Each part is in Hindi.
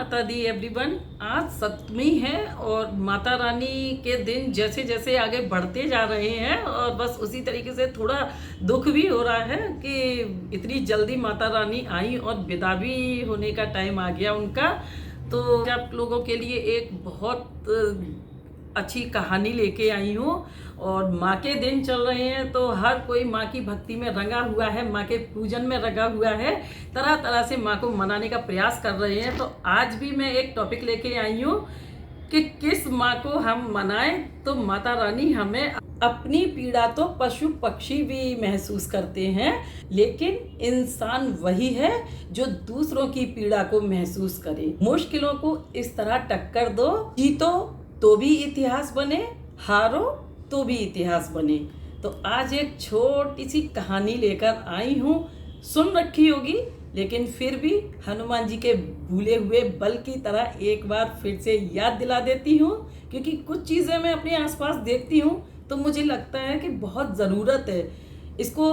माता दी एवरीवन। आज सप्तमी है और माता रानी के दिन जैसे जैसे आगे बढ़ते जा रहे हैं और बस उसी तरीके से थोड़ा दुख भी हो रहा है कि इतनी जल्दी माता रानी आई और विदा भी होने का टाइम आ गया उनका। तो आप लोगों के लिए एक बहुत अच्छी कहानी लेके आई हूँ। और माँ के दिन चल रहे हैं तो हर कोई माँ की भक्ति में रंगा हुआ है, माँ के पूजन में रंगा हुआ है, तरह तरह से माँ को मनाने का प्रयास कर रहे हैं। तो आज भी मैं एक टॉपिक लेके आई हूँ कि किस माँ को हम मनाएं। तो माता रानी हमें अपनी पीड़ा तो पशु पक्षी भी महसूस करते हैं, लेकिन इंसान वही है जो दूसरों की पीड़ा को महसूस करे। मुश्किलों को इस तरह टक्कर दो, जीतो तो भी इतिहास बने, हारो तो भी इतिहास बने। तो आज एक छोटी सी कहानी लेकर आई हूँ, सुन रखी होगी लेकिन फिर भी हनुमान जी के भूले हुए बल की तरह एक बार फिर से याद दिला देती हूँ, क्योंकि कुछ चीज़ें मैं अपने आसपास देखती हूँ तो मुझे लगता है कि बहुत ज़रूरत है इसको।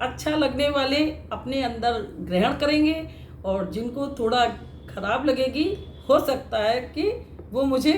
अच्छा लगने वाले अपने अंदर ग्रहण करेंगे और जिनको थोड़ा खराब लगेगी हो सकता है कि वो मुझे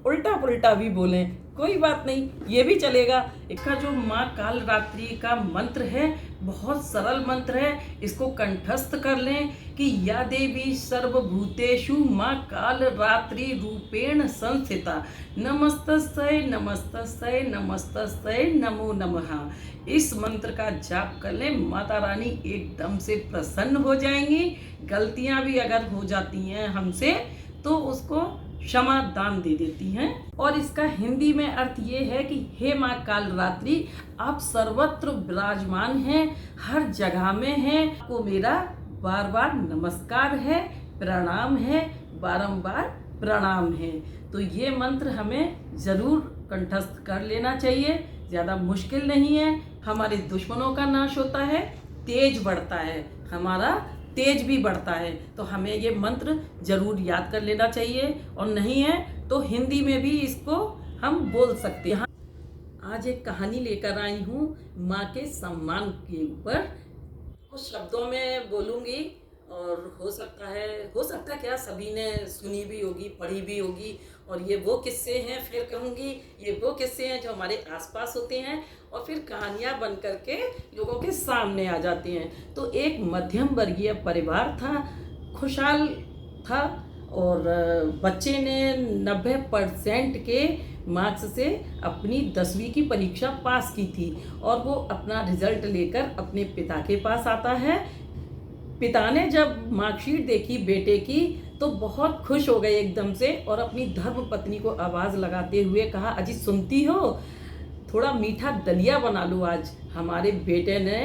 उल्टा पुल्टा भी बोलें, कोई बात नहीं, ये भी चलेगा। इसका जो माँ काल रात्रि का मंत्र है बहुत सरल मंत्र है, इसको कंठस्थ कर लें कि या देवी सर्वभूतेषु माँ काल रात्रि रूपेण संस्थिता नमस्तस्यै नमस्तस्यै नमस्तस्यै नमो नमः। इस मंत्र का जाप कर लें, माता रानी एकदम से प्रसन्न हो जाएंगी। गलतियाँ भी अगर हो जाती हैं हमसे तो उसको क्षमा दान दे देती हैं। और इसका हिंदी में अर्थ ये है कि हे माँ काल रात्रि, आप सर्वत्र विराजमान हैं, हर जगह में हैं, आपको मेरा बार बार नमस्कार है, प्रणाम है, बारंबार प्रणाम है। तो ये मंत्र हमें ज़रूर कंठस्थ कर लेना चाहिए, ज़्यादा मुश्किल नहीं है। हमारे दुश्मनों का नाश होता है, तेज बढ़ता है, हमारा तेज भी बढ़ता है। तो हमें ये मंत्र जरूर याद कर लेना चाहिए, और नहीं है तो हिंदी में भी इसको हम बोल सकते हैं। आज एक कहानी लेकर आई हूँ माँ के सम्मान के ऊपर। कुछ शब्दों में बोलूँगी और हो सकता है क्या सभी ने सुनी भी होगी, पढ़ी भी होगी। और ये वो किस्से हैं, फिर कहूँगी ये वो किस्से हैं जो हमारे आसपास होते हैं और फिर कहानियाँ बन करके लोगों के सामने आ जाती हैं। तो एक मध्यम वर्गीय परिवार था, खुशहाल था, और बच्चे ने 90% के मार्क्स से अपनी 10वीं की परीक्षा पास की थी और वो अपना रिजल्ट लेकर अपने पिता के पास आता है। पिता ने जब मार्कशीट देखी बेटे की तो बहुत खुश हो गए एकदम से, और अपनी धर्म पत्नी को आवाज़ लगाते हुए कहा, अजी सुनती हो, थोड़ा मीठा दलिया बना लो आज। हमारे बेटे ने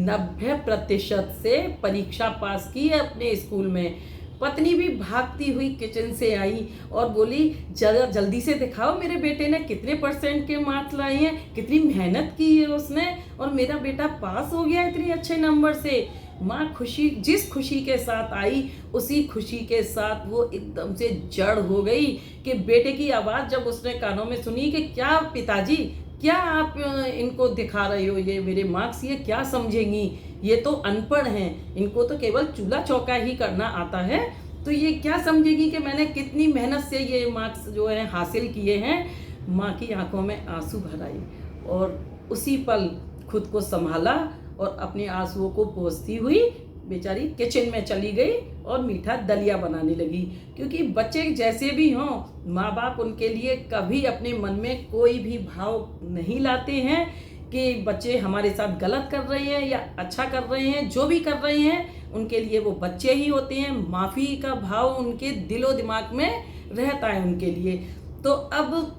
90% से परीक्षा पास की है अपने स्कूल में। पत्नी भी भागती हुई किचन से आई और बोली, जरा जल्दी से दिखाओ मेरे बेटे ने कितने % के मार्क्स लाए हैं, कितनी मेहनत की है उसने और मेरा बेटा पास हो गया इतने अच्छे नंबर से। माँ जिस खुशी के साथ आई उसी खुशी के साथ वो एकदम से जड़ हो गई कि बेटे की आवाज़ जब उसने कानों में सुनी कि क्या पिताजी, क्या आप इनको दिखा रहे हो ये मेरे मार्क्स, ये क्या समझेंगी, ये तो अनपढ़ हैं, इनको तो केवल चूल्हा चौका ही करना आता है, तो ये क्या समझेगी कि मैंने कितनी मेहनत से ये मार्क्स जो है हासिल किए हैं। माँ की आंखों में आंसू भर आए और उसी पल खुद को संभाला और अपने आंसुओं को पोंछती हुई बेचारी किचन में चली गई और मीठा दलिया बनाने लगी। क्योंकि बच्चे जैसे भी हों, माँ बाप उनके लिए कभी अपने मन में कोई भी भाव नहीं लाते हैं कि बच्चे हमारे साथ गलत कर रहे हैं या अच्छा कर रहे हैं। जो भी कर रहे हैं उनके लिए वो बच्चे ही होते हैं, माफ़ी का भाव उनके दिलो दिमाग में रहता है उनके लिए। तो अब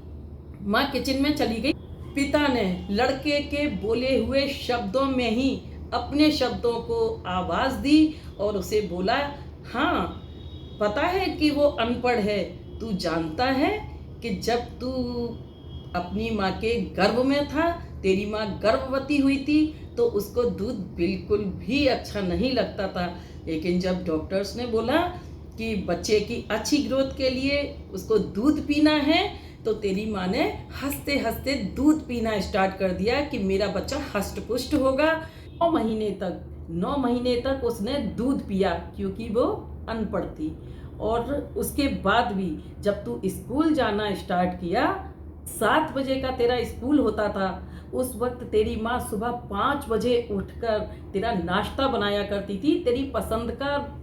माँ किचन में चली गई। पिता ने लड़के के बोले हुए शब्दों में ही अपने शब्दों को आवाज़ दी और उसे बोला, हाँ पता है कि वो अनपढ़ है, तू जानता है कि जब तू अपनी माँ के गर्भ में था, तेरी माँ गर्भवती हुई थी तो उसको दूध बिल्कुल भी अच्छा नहीं लगता था, लेकिन जब डॉक्टर्स ने बोला कि बच्चे की अच्छी ग्रोथ के लिए उसको दूध पीना है तो तेरी माँ ने हंसते हंसते दूध पीना स्टार्ट कर दिया कि मेरा बच्चा हष्ट पुष्ट होगा। 9 महीने तक उसने दूध पिया क्योंकि वो अनपढ़ थी। और उसके बाद भी जब तू स्कूल जाना स्टार्ट किया, 7 बजे का तेरा स्कूल होता था, उस वक्त तेरी माँ सुबह 5 बजे उठकर तेरा नाश्ता बनाया करती थी, तेरी पसंद का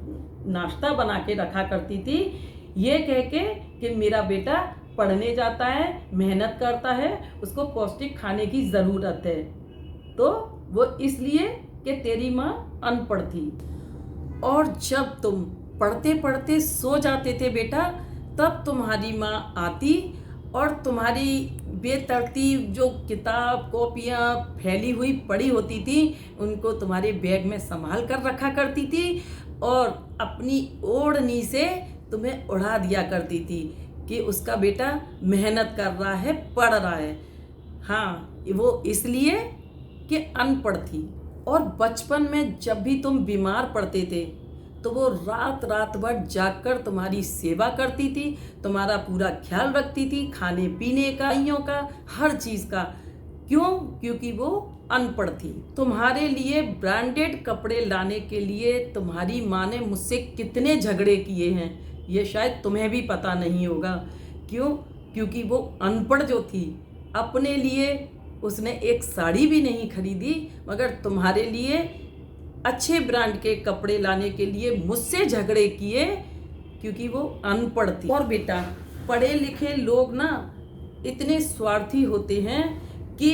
नाश्ता बना के रखा करती थी, ये कह के कि मेरा बेटा पढ़ने जाता है, मेहनत करता है, उसको पौष्टिक खाने की ज़रूरत है। तो वो इसलिए कि तेरी माँ अनपढ़ थी। और जब तुम पढ़ते पढ़ते सो जाते थे बेटा, तब तुम्हारी माँ आती और तुम्हारी बेतरतीब जो किताब कॉपियाँ फैली हुई पड़ी होती थी, उनको तुम्हारे बैग में संभाल कर रखा करती थी और अपनी ओढ़नी से तुम्हें उड़ा दिया करती थी कि उसका बेटा मेहनत कर रहा है, पढ़ रहा है। हाँ, वो इसलिए कि अनपढ़ थी। और बचपन में जब भी तुम बीमार पड़ते थे तो वो रात रात भर जागकर तुम्हारी सेवा करती थी, तुम्हारा पूरा ख्याल रखती थी, खाने पीने का, दवाइयों का, हर चीज़ का। क्यों? क्योंकि वो अनपढ़ थी। तुम्हारे लिए ब्रांडेड कपड़े लाने के लिए तुम्हारी माँ ने मुझसे कितने झगड़े किए हैं, ये शायद तुम्हें भी पता नहीं होगा। क्यों? क्योंकि वो अनपढ़ जो थी, अपने लिए उसने एक साड़ी भी नहीं खरीदी, मगर तुम्हारे लिए अच्छे ब्रांड के कपड़े लाने के लिए मुझसे झगड़े किए, क्योंकि वो अनपढ़ थी। और बेटा, पढ़े लिखे लोग ना इतने स्वार्थी होते हैं कि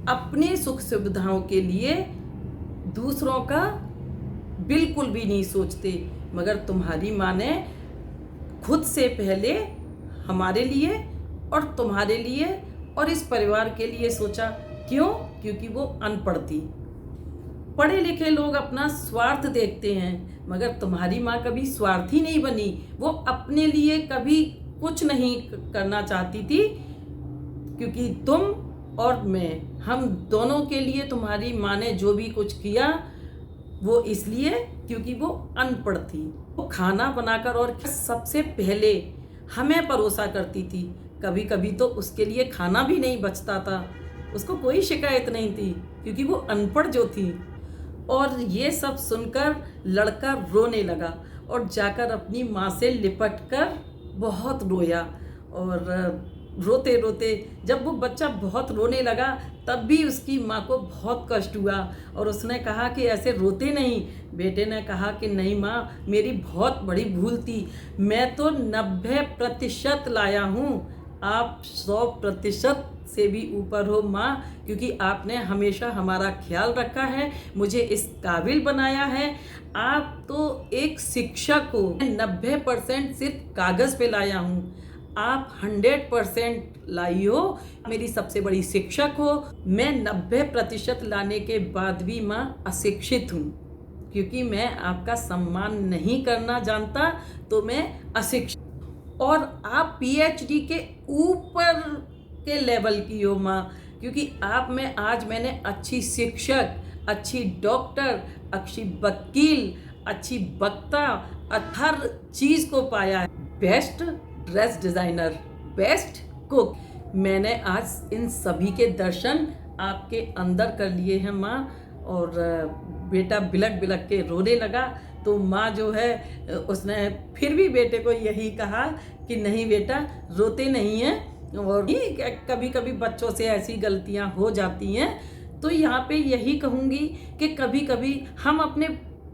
अपने सुख सुविधाओं के लिए दूसरों का बिल्कुल भी नहीं सोचते, मगर तुम्हारी माँ ने खुद से पहले हमारे लिए और तुम्हारे लिए और इस परिवार के लिए सोचा। क्यों? क्योंकि वो अनपढ़ थी। पढ़े लिखे लोग अपना स्वार्थ देखते हैं, मगर तुम्हारी माँ कभी स्वार्थी नहीं बनी। वो अपने लिए कभी कुछ नहीं करना चाहती थी, क्योंकि तुम और मैं, हम दोनों के लिए तुम्हारी माँ ने जो भी कुछ किया वो इसलिए क्योंकि वो अनपढ़ थी। वो खाना बनाकर और सबसे पहले हमें परोसा करती थी। कभी कभी तो उसके लिए खाना भी नहीं बचता था, उसको कोई शिकायत नहीं थी, क्योंकि वो अनपढ़ जो थी। और ये सब सुनकर लड़का रोने लगा और जाकर अपनी माँ से लिपट कर बहुत रोया। और रोते रोते जब वो बच्चा बहुत रोने लगा, तब भी उसकी माँ को बहुत कष्ट हुआ और उसने कहा कि ऐसे रोते नहीं। बेटे ने कहा कि नहीं माँ, मेरी बहुत बड़ी भूल थी, मैं तो 90% लाया हूँ, आप 100% से भी ऊपर हो माँ, क्योंकि आपने हमेशा हमारा ख्याल रखा है, मुझे इस काबिल बनाया है। आप तो एक शिक्षक हो। 90% सिर्फ कागज़ पे लाया हूँ, आप 100% लाई हो, मेरी सबसे बड़ी शिक्षक हो। मैं 90% लाने के बाद भी माँ अशिक्षित हूँ, क्योंकि मैं आपका सम्मान नहीं करना जानता, तो मैं अशिक्षित। और आप PhD के ऊपर के लेवल की हो माँ, क्योंकि आप में आज मैंने अच्छी शिक्षक, अच्छी डॉक्टर, अच्छी वकील, अच्छी वक्ता, हर चीज़ को पाया है। Best dress designer, best cook, मैंने आज इन सभी के दर्शन आपके अंदर कर लिए हैं माँ। और बेटा बिलक बिलक के रोने लगा, तो माँ जो है उसने फिर भी बेटे को यही कहा कि नहीं बेटा, रोते नहीं हैं, और कभी कभी बच्चों से ऐसी गलतियाँ हो जाती हैं। तो यहाँ पे यही कहूँगी कि कभी कभी हम अपने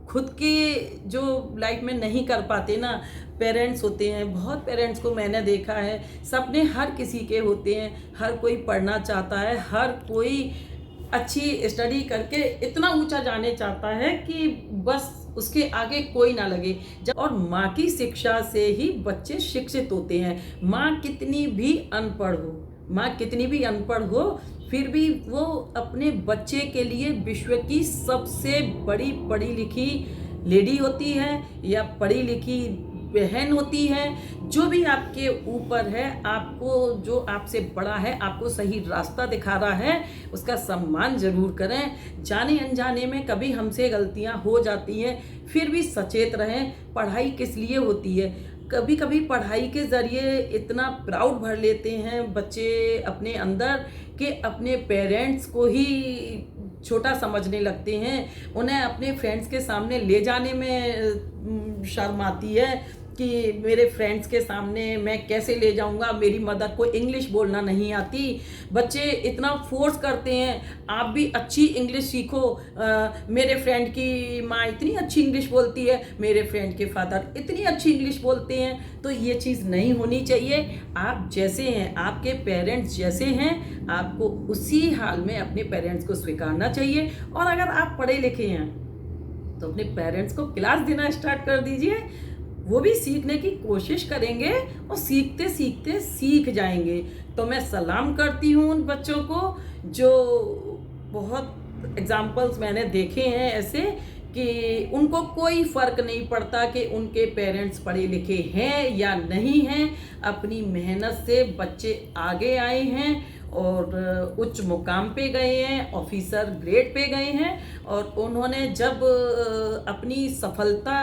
खुद के जो लाइफ में नहीं कर पाते ना, पेरेंट्स होते हैं, बहुत पेरेंट्स को मैंने देखा है, सपने हर किसी के होते हैं, हर कोई पढ़ना चाहता है, हर कोई अच्छी स्टडी करके इतना ऊंचा जाने चाहता है कि बस उसके आगे कोई ना लगे। और माँ की शिक्षा से ही बच्चे शिक्षित होते हैं। माँ कितनी भी अनपढ़ हो, फिर भी वो अपने बच्चे के लिए विश्व की सबसे बड़ी पढ़ी लिखी लेडी होती है या पढ़ी लिखी बहन होती है। जो भी आपके ऊपर है, आपको जो आपसे बड़ा है, आपको सही रास्ता दिखा रहा है, उसका सम्मान जरूर करें। जाने अनजाने में कभी हमसे गलतियां हो जाती हैं, फिर भी सचेत रहें। पढ़ाई किस लिए होती है? कभी कभी पढ़ाई के ज़रिए इतना प्राउड भर लेते हैं बच्चे अपने अंदर कि अपने पेरेंट्स को ही छोटा समझने लगते हैं। उन्हें अपने फ्रेंड्स के सामने ले जाने में शर्म आती है कि मेरे फ्रेंड्स के सामने मैं कैसे ले जाऊंगा, मेरी मदर को इंग्लिश बोलना नहीं आती। बच्चे इतना फोर्स करते हैं आप भी अच्छी इंग्लिश सीखो, मेरे फ्रेंड की माँ इतनी अच्छी इंग्लिश बोलती है, मेरे फ्रेंड के फादर इतनी अच्छी इंग्लिश बोलते हैं। तो ये चीज़ नहीं होनी चाहिए। आप जैसे हैं, आपके पेरेंट्स जैसे हैं, आपको उसी हाल में अपने पेरेंट्स को स्वीकारना चाहिए। और अगर आप पढ़े लिखे हैं तो अपने पेरेंट्स को क्लास देना स्टार्ट कर दीजिए, वो भी सीखने की कोशिश करेंगे और सीखते सीखते सीख जाएंगे। तो मैं सलाम करती हूँ उन बच्चों को जो, बहुत एग्जाम्पल्स मैंने देखे हैं ऐसे कि उनको कोई फ़र्क नहीं पड़ता कि उनके पेरेंट्स पढ़े लिखे हैं या नहीं हैं। अपनी मेहनत से बच्चे आगे आए हैं और उच्च मुकाम पे गए हैं, ऑफिसर ग्रेड पे गए हैं। और उन्होंने जब अपनी सफलता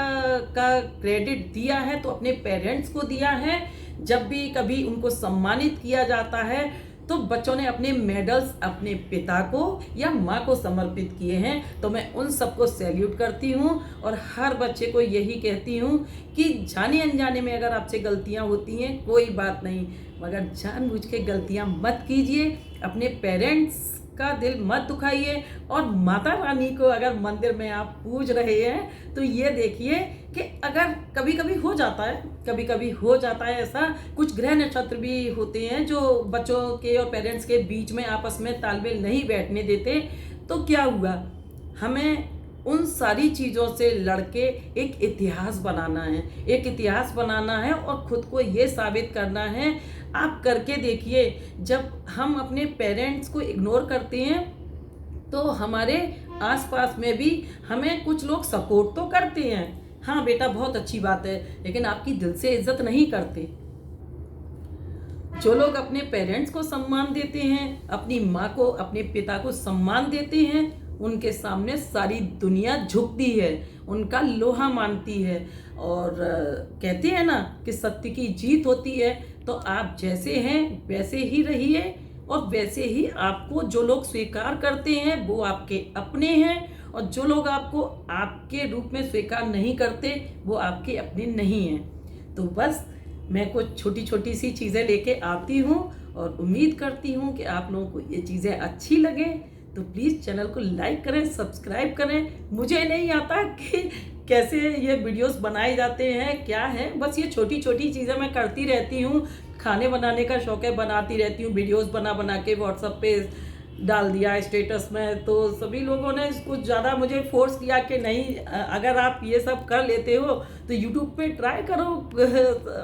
का क्रेडिट दिया है तो अपने पेरेंट्स को दिया है। जब भी कभी उनको सम्मानित किया जाता है तो बच्चों ने अपने मेडल्स अपने पिता को या माँ को समर्पित किए हैं। तो मैं उन सबको सैल्यूट करती हूँ और हर बच्चे को यही कहती हूँ कि जाने अनजाने में अगर आपसे गलतियाँ होती हैं कोई बात नहीं, मगर जानबूझ के गलतियाँ मत कीजिए, अपने पेरेंट्स का दिल मत दुखाइए। और माता रानी को अगर मंदिर में आप पूज रहे हैं तो ये देखिए कि अगर कभी कभी हो जाता है, कभी कभी हो जाता है ऐसा, कुछ ग्रह नक्षत्र भी होते हैं जो बच्चों के और पेरेंट्स के बीच में आपस में तालमेल नहीं बैठने देते। तो क्या हुआ, हमें उन सारी चीज़ों से लड़के एक इतिहास बनाना है, एक इतिहास बनाना है और ख़ुद को ये साबित करना है। आप करके देखिए, जब हम अपने पेरेंट्स को इग्नोर करते हैं तो हमारे आसपास में भी हमें कुछ लोग सपोर्ट तो करते हैं, हाँ बेटा बहुत अच्छी बात है, लेकिन आपकी दिल से इज्जत नहीं करते। जो लोग अपने पेरेंट्स को सम्मान देते हैं, अपनी माँ को अपने पिता को सम्मान देते हैं, उनके सामने सारी दुनिया झुकती है, उनका लोहा मानती है। और कहते हैं ना कि सत्य की जीत होती है। तो आप जैसे हैं वैसे ही रहिए और वैसे ही आपको जो लोग स्वीकार करते हैं वो आपके अपने हैं, और जो लोग आपको आपके रूप में स्वीकार नहीं करते वो आपके अपने नहीं हैं। तो बस मैं कुछ छोटी छोटी सी चीज़ें लेके आती हूँ और उम्मीद करती हूँ कि आप लोगों को ये चीज़ें अच्छी लगे। तो प्लीज़ चैनल को लाइक करें, सब्सक्राइब करें। मुझे नहीं आता कि कैसे ये वीडियोस बनाए जाते हैं, क्या है, बस ये छोटी छोटी चीज़ें मैं करती रहती हूँ। खाने बनाने का शौक है, बनाती रहती हूँ, वीडियोस बना बना के व्हाट्सएप पे डाल दिया स्टेटस में। तो सभी लोगों ने कुछ ज़्यादा मुझे फोर्स किया कि नहीं, अगर आप ये सब कर लेते हो तो यूट्यूब पे ट्राई करो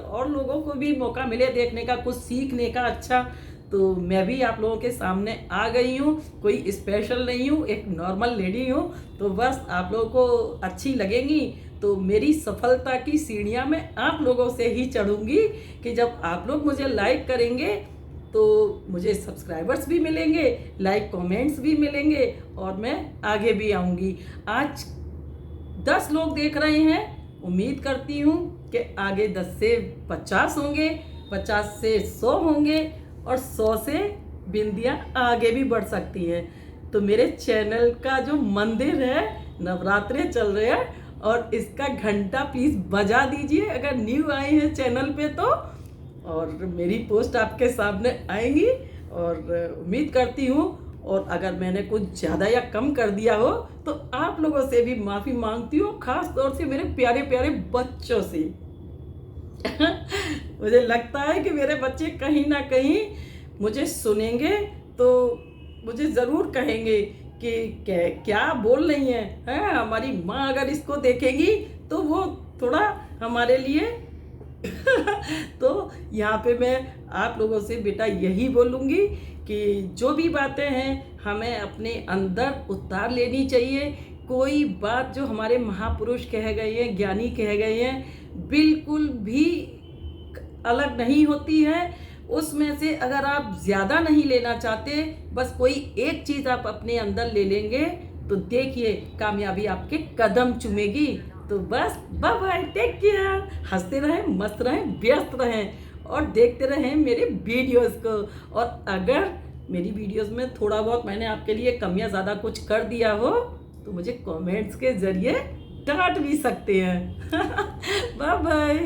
और लोगों को भी मौका मिले देखने का, कुछ सीखने का। अच्छा, तो मैं भी आप लोगों के सामने आ गई हूँ, कोई स्पेशल नहीं हूँ, एक नॉर्मल लेडी हूँ। तो बस आप लोगों को अच्छी लगेंगी तो मेरी सफलता की सीढ़ियाँ मैं आप लोगों से ही चढ़ूँगी कि जब आप लोग मुझे लाइक करेंगे तो मुझे सब्सक्राइबर्स भी मिलेंगे, लाइक कमेंट्स भी मिलेंगे और मैं आगे भी आऊँगी। आज 10 लोग देख रहे हैं, उम्मीद करती हूँ कि आगे 10 से 50 होंगे, 50 से 100 होंगे और 100 से बिंदियाँ आगे भी बढ़ सकती हैं। तो मेरे चैनल का जो मंदिर है, नवरात्रे चल रहे हैं और इसका घंटा प्लीज़ बजा दीजिए अगर न्यू आए हैं चैनल पे तो, और मेरी पोस्ट आपके सामने आएंगी। और उम्मीद करती हूँ, और अगर मैंने कुछ ज़्यादा या कम कर दिया हो तो आप लोगों से भी माफ़ी मांगती हूँ, ख़ास तौर से मेरे प्यारे प्यारे बच्चों से। मुझे लगता है कि मेरे बच्चे कहीं ना कहीं मुझे सुनेंगे तो मुझे ज़रूर कहेंगे कि क्या बोल रही हैं, हमारी माँ अगर इसको देखेगी तो वो थोड़ा हमारे लिए तो यहाँ पे मैं आप लोगों से बेटा यही बोलूँगी कि जो भी बातें हैं हमें अपने अंदर उतार लेनी चाहिए। कोई बात जो हमारे महापुरुष कह गए हैं, ज्ञानी कह गए हैं, बिल्कुल भी अलग नहीं होती है। उसमें से अगर आप ज़्यादा नहीं लेना चाहते, बस कोई एक चीज़ आप अपने अंदर ले लेंगे तो देखिए कामयाबी आपके कदम चूमेगी। तो बस बाय बाय, टेक केयर, हंसते रहें, मस्त रहें, व्यस्त रहें और देखते रहें मेरे वीडियोस को। और अगर मेरी वीडियोस में थोड़ा बहुत मैंने आपके लिए कम या ज़्यादा कुछ कर दिया हो तो मुझे कमेंट्स के ज़रिए डांट भी सकते हैं। Bye bye.